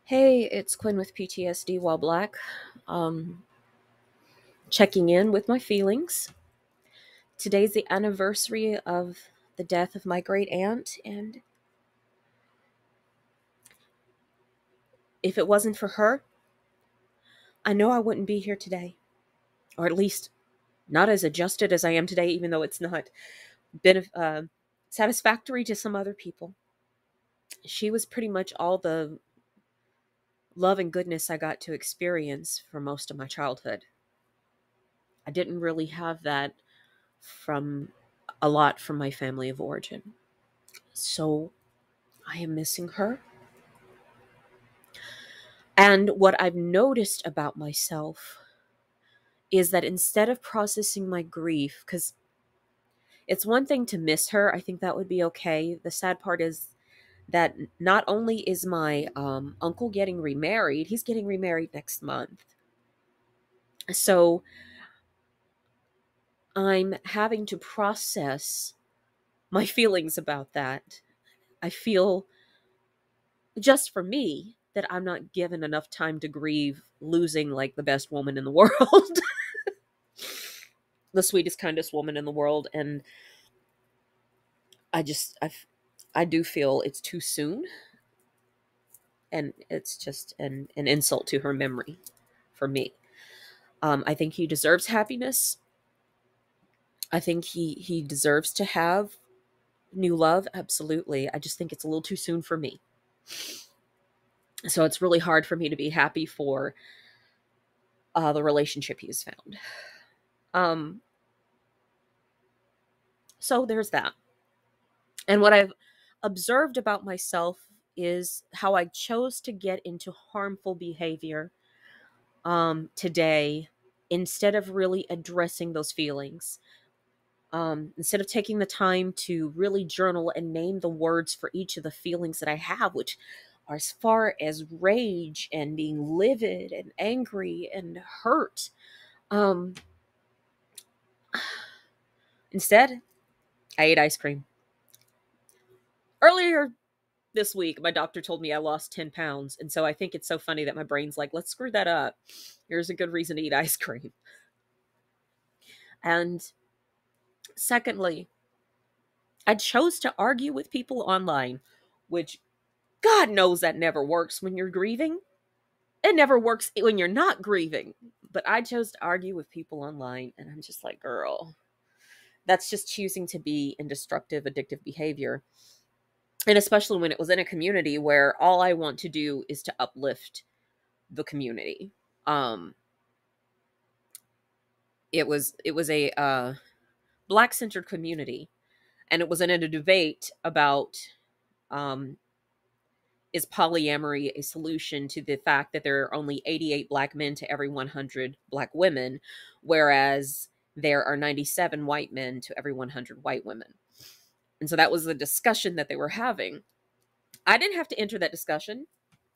Hey, it's Quinn with PTSD while black. Um, Checking in with my feelings. Today's the anniversary of the death of my great aunt, and if it wasn't for her, I know I wouldn't be here today, or at least not as adjusted as I am today, even though it's not been satisfactory to some other people. She was pretty much all the love and goodness I got to experience for most of my childhood. I didn't really have that from a lot from my family of origin. So I am missing her. And what I've noticed about myself is that instead of processing my grief, because it's one thing to miss her, I think that would be okay. The sad part is that not only is my uncle getting remarried, he's getting remarried next month. So I'm having to process my feelings about that. I feel, just for me, that I'm not given enough time to grieve losing like the best woman in the world. The sweetest, kindest woman in the world. And I just, I do feel it's too soon. And it's just an insult to her memory for me. I think he deserves happiness. I think he deserves to have new love. Absolutely. I just think it's a little too soon for me. So it's really hard for me to be happy for the relationship he's found. Um, so there's that. And what I've observed about myself is how I chose to get into harmful behavior today instead of really addressing those feelings. Instead of taking the time to really journal and name the words for each of the feelings that I have, which are as far as rage and being livid and angry and hurt. Um, Instead, I ate ice cream. Earlier this week, my doctor told me I lost 10 pounds. And so I think it's so funny that my brain's like, let's screw that up. Here's a good reason to eat ice cream. And secondly, I chose to argue with people online, which God knows that never works when you're grieving. It never works when you're not grieving. But I chose to argue with people online. And I'm just like, girl, that's just choosing to be in destructive, addictive behavior. And especially when it was in a community where all I want to do is to uplift the community. Um, it was a black centered community, and it was in a debate about um, is polyamory a solution to the fact that there are only 88 black men to every 100 black women, whereas there are 97 white men to every 100 white women. And so that was the discussion that they were having. I didn't have to enter that discussion,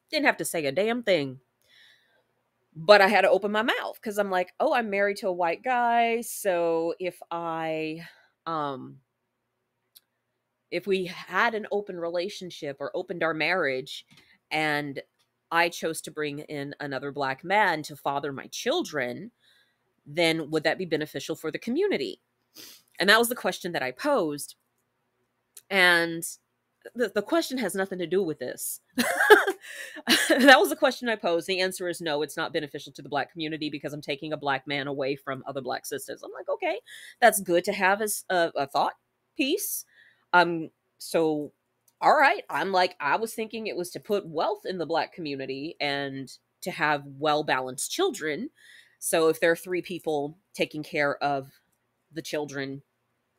didn't have to say a damn thing. But I had to open my mouth because I'm like, oh, I'm married to a white guy. So um, if we had an open relationship or opened our marriage and I chose to bring in another black man to father my children, then would that be beneficial for the community? And that was the question that I posed. And the question has nothing to do with this. That was the question I posed. The answer is no, it's not beneficial to the black community because I'm taking a black man away from other black sisters. I'm like, okay, that's good to have as a thought piece. So all right, I'm like, I was thinking it was to put wealth in the black community and to have well balanced children. So if there are three people taking care of the children,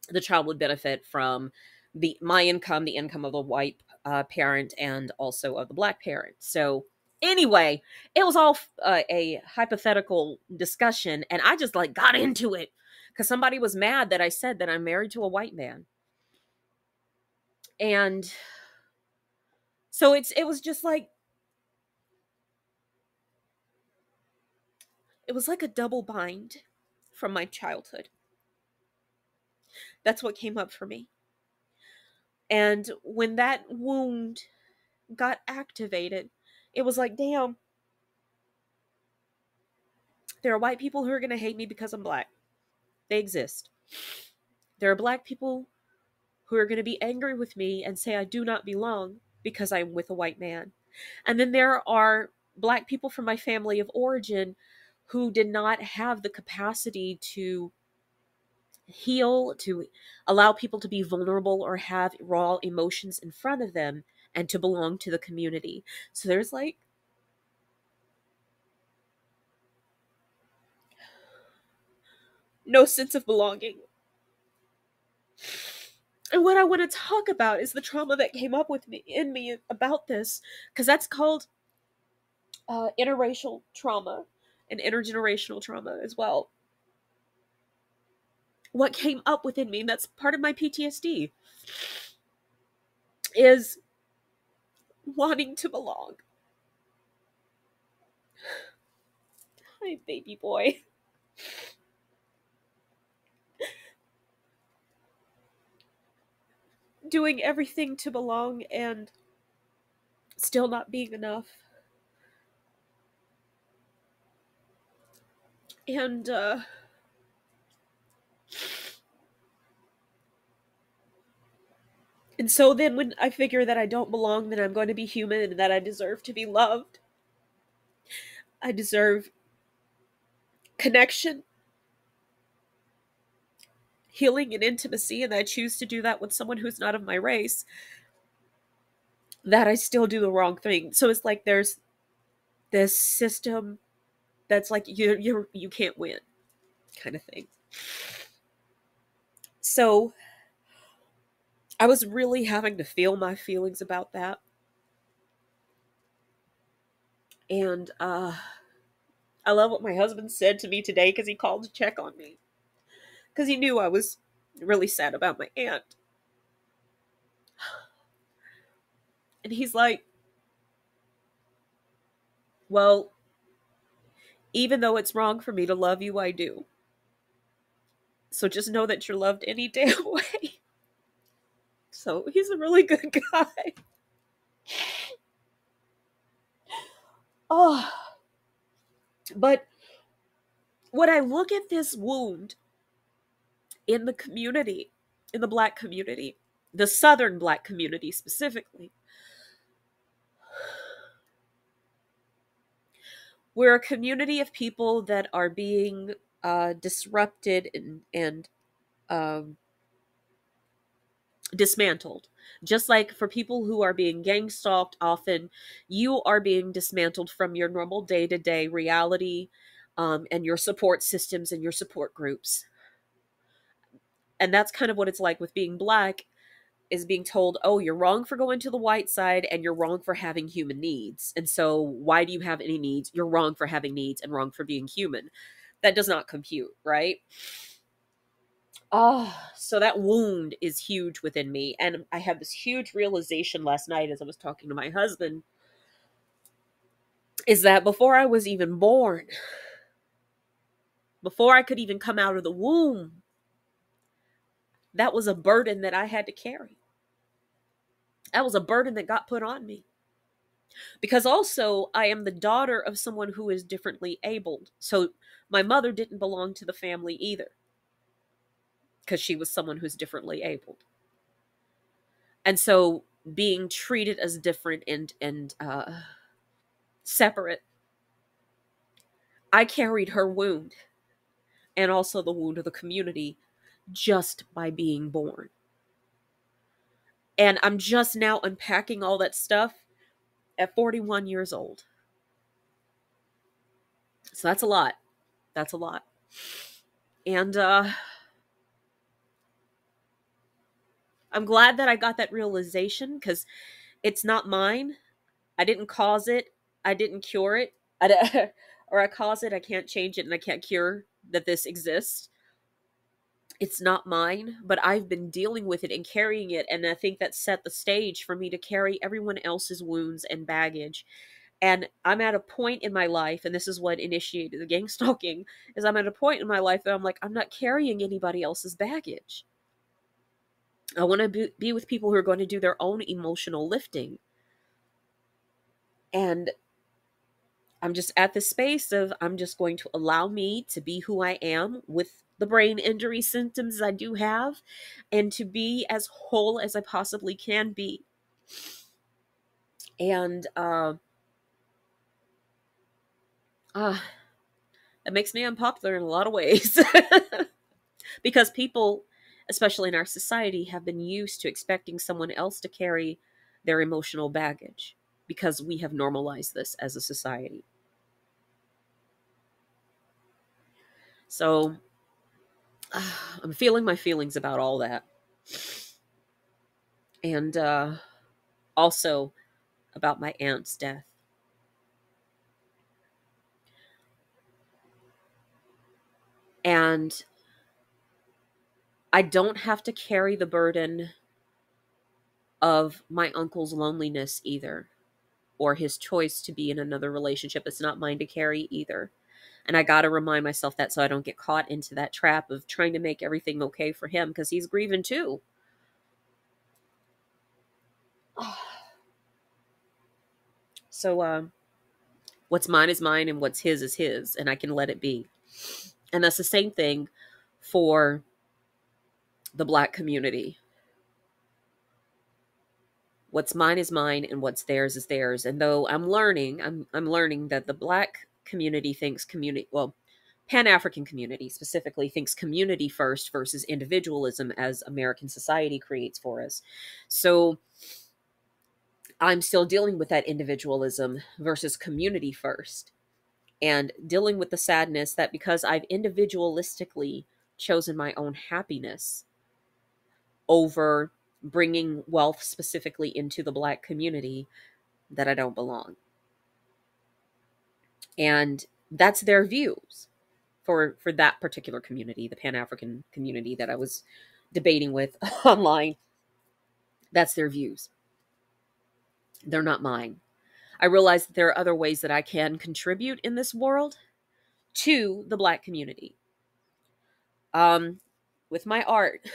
the child would benefit from my income, the income of the white parent, and also of the black parent. So anyway, it was all a hypothetical discussion, and I just like got into it because somebody was mad that I said that I'm married to a white man, and so it was just like it was like a double bind from my childhood. That's what came up for me. And when that wound got activated, It was like, damn, there are white people who are going to hate me because I'm black. They exist. There are black people who are going to be angry with me and say I do not belong because I'm with a white man. And then there are black people from my family of origin who did not have the capacity to heal, to allow people to be vulnerable or have raw emotions in front of them and to belong to the community. So there's like no sense of belonging. And what I want to talk about is the trauma that came up with me in me about this, because that's called interracial trauma and intergenerational trauma as well. What came up within me, and that's part of my PTSD, is wanting to belong. Hi, baby boy. Doing everything to belong and still not being enough. And so then when I figure that I don't belong, that I'm going to be human and that I deserve to be loved, I deserve connection, healing, and intimacy, and I choose to do that with someone who's not of my race, that I still do the wrong thing. So it's like there's this system that's like you can't win kind of thing. So I was really having to feel my feelings about that. And I love what my husband said to me today because he called to check on me. Because he knew I was really sad about my aunt. And he's like, well, even though it's wrong for me to love you, I do. So just know that you're loved any damn way. So he's a really good guy. Oh, but when I look at this wound in the community, in the black community, the Southern black community specifically, we're a community of people that are being disrupted and um, dismantled. Just like for people who are being gang stalked, often you are being dismantled from your normal day to day reality and your support systems and your support groups. And that's kind of what it's like with being black, is being told, oh, you're wrong for going to the white side and you're wrong for having human needs. And so why do you have any needs? You're wrong for having needs and wrong for being human. That does not compute, right? So that wound is huge within me. And I had this huge realization last night as I was talking to my husband, is that before I was even born, before I could even come out of the womb, that was a burden that I had to carry. That was a burden that got put on me. Because also, I am the daughter of someone who is differently abled. So my mother didn't belong to the family either, because she was someone who's differently abled. And so being treated as different and separate, I carried her wound and also the wound of the community just by being born. And I'm just now unpacking all that stuff at 41 years old. So that's a lot. That's a lot. And I'm glad that I got that realization, because it's not mine. I didn't cause it. I didn't cure it. Or I cause it, I can't change it, and I can't cure that this exists. It's not mine, but I've been dealing with it and carrying it, and I think that set the stage for me to carry everyone else's wounds and baggage. And I'm at a point in my life, and this is what initiated the gang stalking, is I'm at a point in my life that I'm like, I'm not carrying anybody else's baggage. I want to be with people who are going to do their own emotional lifting. And I'm just at this space of I'm just going to allow me to be who I am with the brain injury symptoms I do have, and to be as whole as I possibly can be. And uh, it makes me unpopular in a lot of ways because people, especially in our society, have been used to expecting someone else to carry their emotional baggage because we have normalized this as a society. So I'm feeling my feelings about all that. And also about my aunt's death. And I don't have to carry the burden of my uncle's loneliness either, or his choice to be in another relationship. It's not mine to carry either. And I got to remind myself that so I don't get caught into that trap of trying to make everything okay for him because he's grieving too. So, what's mine is mine, and what's his is his, and I can let it be. And that's the same thing for the Black community. What's mine is mine, and what's theirs is theirs. And though I'm learning that the Black community thinks community, well, Pan-African community specifically thinks community first versus individualism as American society creates for us. So I'm still dealing with that individualism versus community first, and dealing with the sadness that because I've individualistically chosen my own happiness over bringing wealth specifically into the Black community, that I don't belong. And that's their views for that particular community, the Pan-African community that I was debating with online. That's their views. They're not mine. I realize that there are other ways that I can contribute in this world to the Black community. With my art,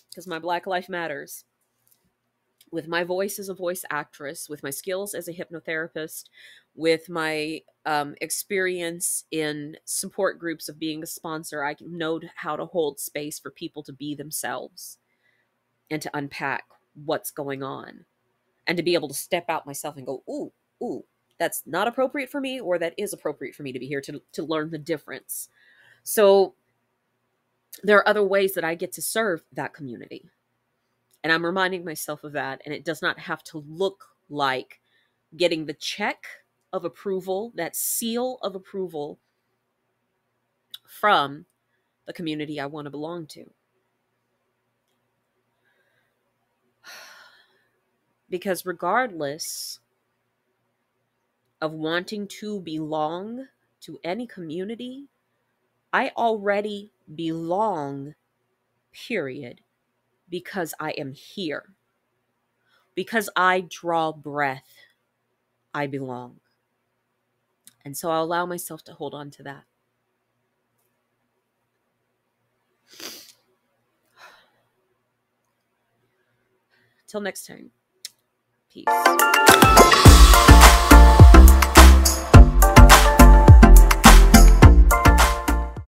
because my Black life matters, with my voice as a voice actress, with my skills as a hypnotherapist, with my experience in support groups of being a sponsor, I know how to hold space for people to be themselves and to unpack what's going on, and to be able to step out myself and go, ooh, that's not appropriate for me, or that is appropriate for me to be here to learn the difference. So there are other ways that I get to serve that community. And I'm reminding myself of that. And it does not have to look like getting the check of approval, that seal of approval from the community I want to belong to. Because regardless of wanting to belong to any community, I already belong, period, because I am here. Because I draw breath, I belong. And so I'll allow myself to hold on to that. Till next time. Peace.